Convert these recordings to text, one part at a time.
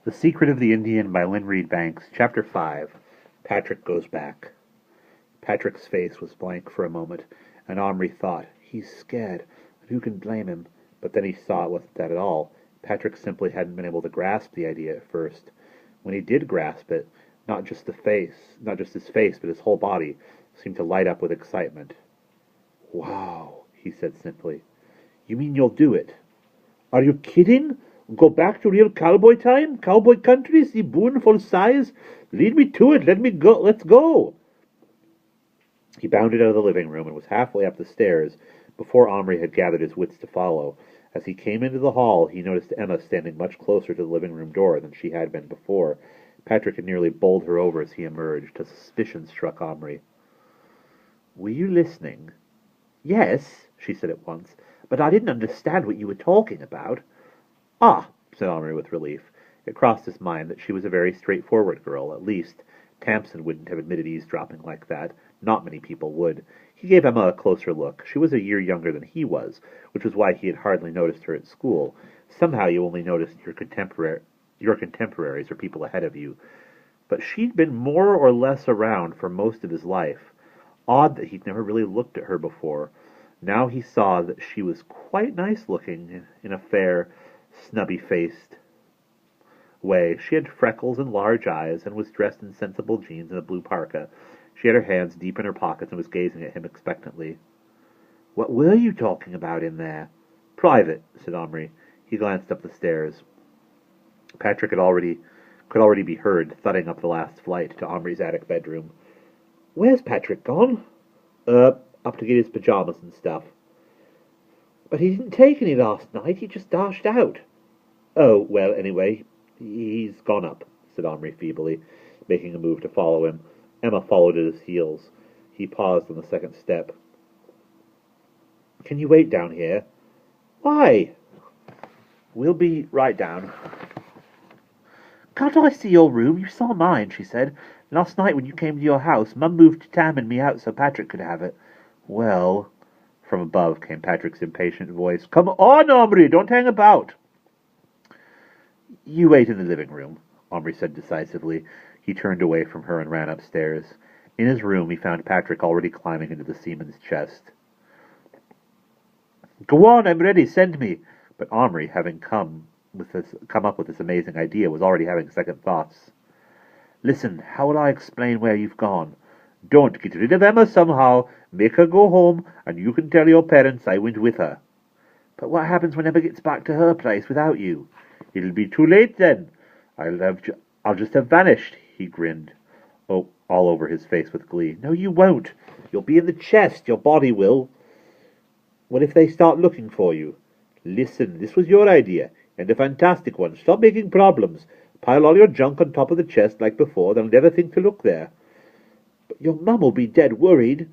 The Secret of the Indian by Lynne Reid Banks, Chapter 5. Patrick Goes Back. Patrick's face was blank for a moment, and Omri thought, he's scared, and who can blame him? But then he saw it wasn't that at all. Patrick simply hadn't been able to grasp the idea at first. When he did grasp it, not just his face, but his whole body seemed to light up with excitement. Wow, he said simply. You mean you'll do it? Are you kidding? Go back to real cowboy time? Cowboy country? See Boone full size? Lead me to it. Let me go. Let's go. He bounded out of the living room and was halfway up the stairs before Omri had gathered his wits to follow. As he came into the hall, he noticed Emma standing much closer to the living room door than she had been before. Patrick had nearly bowled her over as he emerged. A suspicion struck Omri. Were you listening? Yes, she said at once, but I didn't understand what you were talking about. Ah, said Omri with relief. It crossed his mind that she was a very straightforward girl. At least, Tamsin wouldn't have admitted eavesdropping like that. Not many people would. He gave Emma a closer look. She was a year younger than he was, which was why he had hardly noticed her at school. Somehow you only noticed your contemporaries or people ahead of you. But she'd been more or less around for most of his life. Odd that he'd never really looked at her before. Now he saw that she was quite nice-looking in a fair, snubby-faced way. She had freckles and large eyes, and was dressed in sensible jeans and a blue parka. She had her hands deep in her pockets and was gazing at him expectantly. What were you talking about in there? Private, said Omri. He glanced up the stairs. Patrick could already be heard thudding up the last flight to Omri's attic bedroom. Where's Patrick gone? Up to get his pajamas and stuff. But he didn't take any last night. He just dashed out. Oh, well, anyway, he's gone up, said Omri feebly, making a move to follow him. Emma followed at his heels. He paused on the second step. Can you wait down here? Why? We'll be right down. Can't I see your room? You saw mine, she said. Last night when you came to your house, Mum moved Tam and me out so Patrick could have it. Well, from above came Patrick's impatient voice. Come on, Omri, don't hang about. You wait in the living room, Omri said decisively. He turned away from her and ran upstairs. In his room, he found Patrick already climbing into the seaman's chest. Go on, I'm ready, send me. But Omri, having come up with this amazing idea, was already having second thoughts. Listen, how will I explain where you've gone? Don't get rid of Emma somehow. Make her go home, and you can tell your parents I went with her. But what happens when Emma gets back to her place without you? It'll be too late then. I'll just have vanished, he grinned, all over his face with glee. No, you won't. You'll be in the chest, your body will. What if they start looking for you? Listen, this was your idea, and a fantastic one. Stop making problems. Pile all your junk on top of the chest like before. They'll never think to look there. But your mum will be dead worried.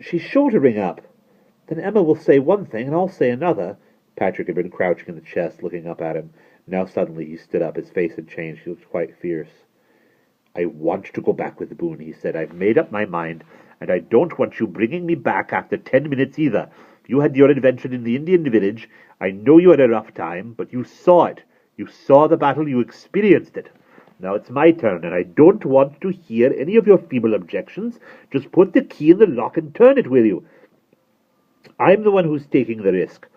She's sure to ring up. Then Emma will say one thing and I'll say another. Patrick had been crouching in the chest, looking up at him. Now suddenly he stood up. His face had changed. He looked quite fierce. I want to go back with Boone, he said. I've made up my mind, and I don't want you bringing me back after 10 minutes either. You had your adventure in the Indian village. I know you had a rough time, but you saw it. You saw the battle. You experienced it. Now it's my turn, and I don't want to hear any of your feeble objections. Just put the key in the lock and turn it, will you? I'm the one who's taking the risk.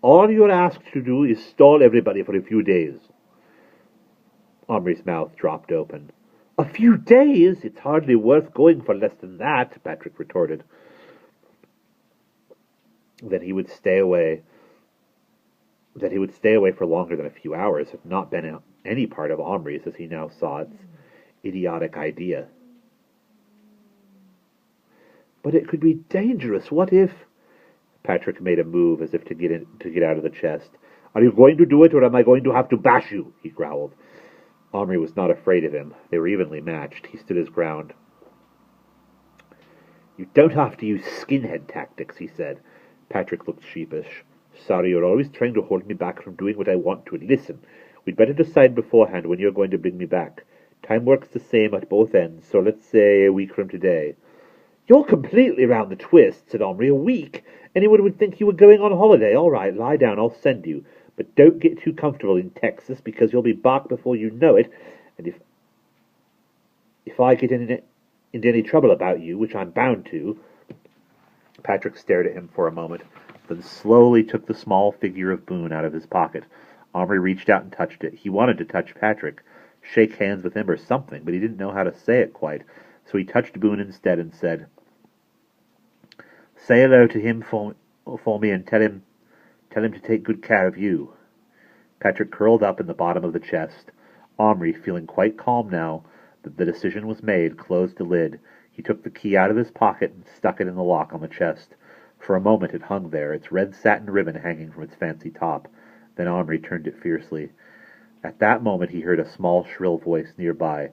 All you're asked to do is stall everybody for a few days. Omri's mouth dropped open. A few days? It's hardly worth going for less than that, Patrick retorted. Then he would stay away for longer than a few hours had not been any part of Omri's, as he now saw its idiotic idea. But it could be dangerous. What if... Patrick made a move as if to get out of the chest. Are you going to do it, or am I going to have to bash you? He growled. Omri was not afraid of him. They were evenly matched. He stood his ground. You don't have to use skinhead tactics, he said. Patrick looked sheepish. Sorry, you're always trying to hold me back from doing what I want to. And listen, we'd better decide beforehand when you're going to bring me back. Time works the same at both ends, so let's say a week from today. You're completely round the twist, said Omri. A week? Anyone would think you were going on holiday. All right, lie down, I'll send you. But don't get too comfortable in Texas, because you'll be barked before you know it, and if I get into any trouble about you, which I'm bound to—" Patrick stared at him for a moment, then slowly took the small figure of Boone out of his pocket. Omri reached out and touched it. He wanted to touch Patrick, shake hands with him or something, but he didn't know how to say it quite, so he touched Boone instead and said, "Say hello to him for me, and tell him to take good care of you." Patrick curled up in the bottom of the chest. Omri, feeling quite calm now that the decision was made, closed the lid. He took the key out of his pocket and stuck it in the lock on the chest. For a moment it hung there, its red satin ribbon hanging from its fancy top. Then Omri turned it fiercely. At that moment he heard a small, shrill voice nearby.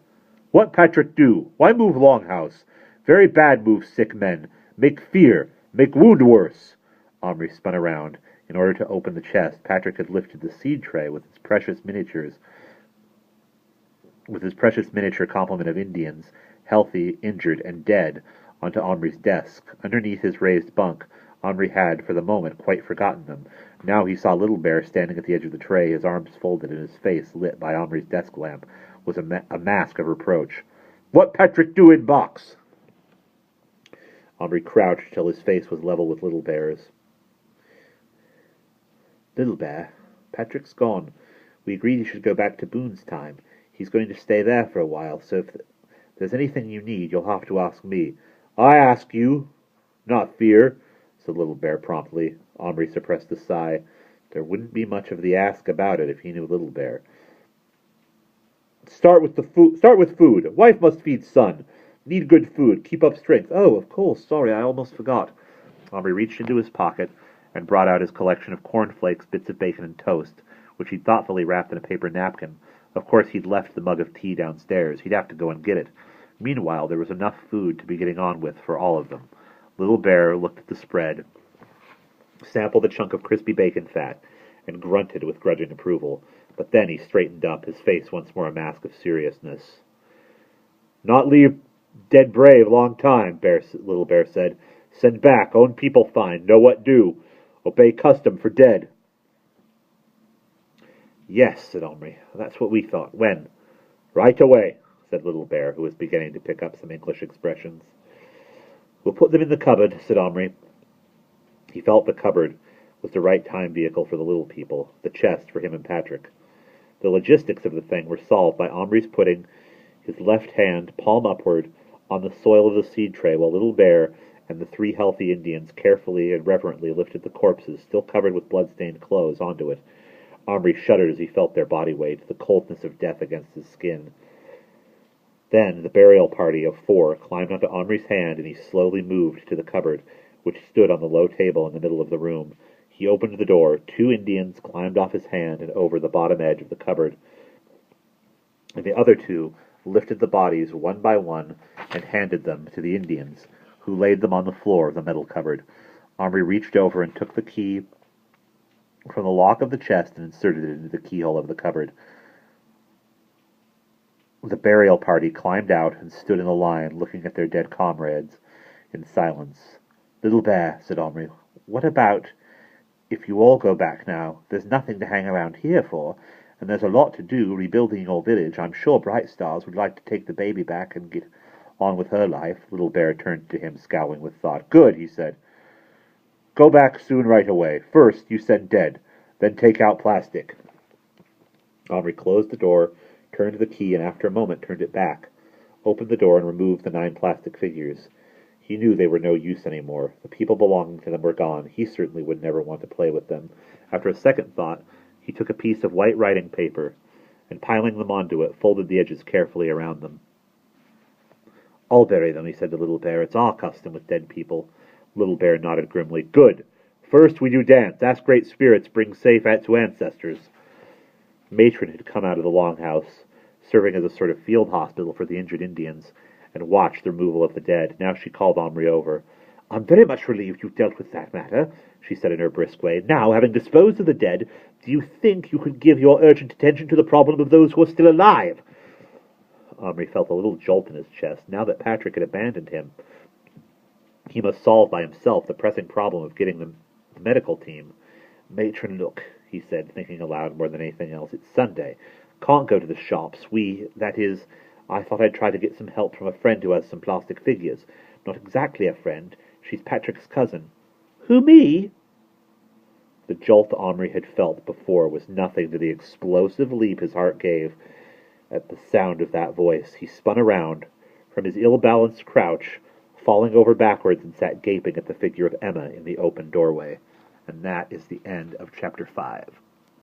"What Patrick do? Why move Longhouse? Very bad move, sick men. Make fear. Make wound worse." Omri spun around. In order to open the chest, Patrick had lifted the seed tray with its precious miniature complement of Indians, healthy, injured, and dead, onto Omri's desk. Underneath his raised bunk, Omri had, for the moment, quite forgotten them. Now he saw Little Bear standing at the edge of the tray, his arms folded and his face, lit by Omri's desk lamp, was a mask of reproach. "What Patrick do in box?" Omri crouched till his face was level with Little Bear's. "Little Bear, Patrick's gone. We agreed he should go back to Boone's time. He's going to stay there for a while, so if there's anything you need, you'll have to ask me." "I ask you, not fear," said Little Bear promptly. Omri suppressed a sigh. There wouldn't be much of the ask about it if he knew Little Bear. Start with food. Wife must feed son. Need good food. Keep up strength." "Oh, of course. Sorry, I almost forgot." Omri reached into his pocket and brought out his collection of cornflakes, bits of bacon, and toast, which he'd thoughtfully wrapped in a paper napkin. Of course, he'd left the mug of tea downstairs. He'd have to go and get it. Meanwhile, there was enough food to be getting on with for all of them. Little Bear looked at the spread, sampled a chunk of crispy bacon fat, and grunted with grudging approval. But then he straightened up, his face once more a mask of seriousness. "Not leave dead brave long time," Little Bear said. "Send back, own people find, know what do. Obey custom for dead." "Yes," said Omri. "That's what we thought. When?" "Right away," said Little Bear, who was beginning to pick up some English expressions. "We'll put them in the cupboard," said Omri. He felt the cupboard was the right time vehicle for the little people, the chest for him and Patrick. The logistics of the thing were solved by Omri's putting his left hand, palm upward, on the soil of the seed tray, while Little Bear and the three healthy Indians carefully and reverently lifted the corpses, still covered with blood-stained clothes, onto it. Omri shuddered as he felt their body weight, the coldness of death against his skin. Then the burial party of 4 climbed onto Omri's hand, and he slowly moved to the cupboard, which stood on the low table in the middle of the room. He opened the door. 2 Indians climbed off his hand and over the bottom edge of the cupboard, and the other 2 lifted the bodies one by one and handed them to the Indians, who laid them on the floor of the metal cupboard. Omri reached over and took the key from the lock of the chest and inserted it into the keyhole of the cupboard. The burial party climbed out and stood in a line, looking at their dead comrades in silence. "Little Bear," said Omri, "what about if you all go back now? There's nothing to hang around here for, and there's a lot to do rebuilding your village. I'm sure Bright Stars would like to take the baby back and get on with her life." Little Bear turned to him, scowling with thought. "Good," he said. "Go back soon right away. First, you send dead. Then take out plastic." Omri closed the door, turned the key, and after a moment turned it back, opened the door, and removed the 9 plastic figures. He knew they were no use anymore. The people belonging to them were gone. He certainly would never want to play with them. After a second thought, he took a piece of white writing paper, and piling them onto it, folded the edges carefully around them. "I'll bury them," he said to Little Bear. "It's our custom with dead people." Little Bear nodded grimly. "Good. First we do dance. Ask great spirits bring safe out to ancestors." Matron had come out of the longhouse, serving as a sort of field hospital for the injured Indians, and watched the removal of the dead. Now she called Omri over. "I'm very much relieved you've dealt with that matter," she said in her brisk way. "Now, having disposed of the dead, do you think you could give your urgent attention to the problem of those who are still alive?" Omri felt a little jolt in his chest. Now that Patrick had abandoned him, he must solve by himself the pressing problem of getting the medical team. "Matron, look," he said, thinking aloud more than anything else. It's Sunday. Can't go to the shops. That is, I thought I'd try to get some help from a friend who has some plastic figures. Not exactly a friend. She's Patrick's cousin. Who, me? The jolt Omri had felt before was nothing to the explosive leap his heart gave at the sound of that voice. He spun around from his ill-balanced crouch, falling over backwards, and sat gaping at the figure of Emma in the open doorway. And that is the end of Chapter 5.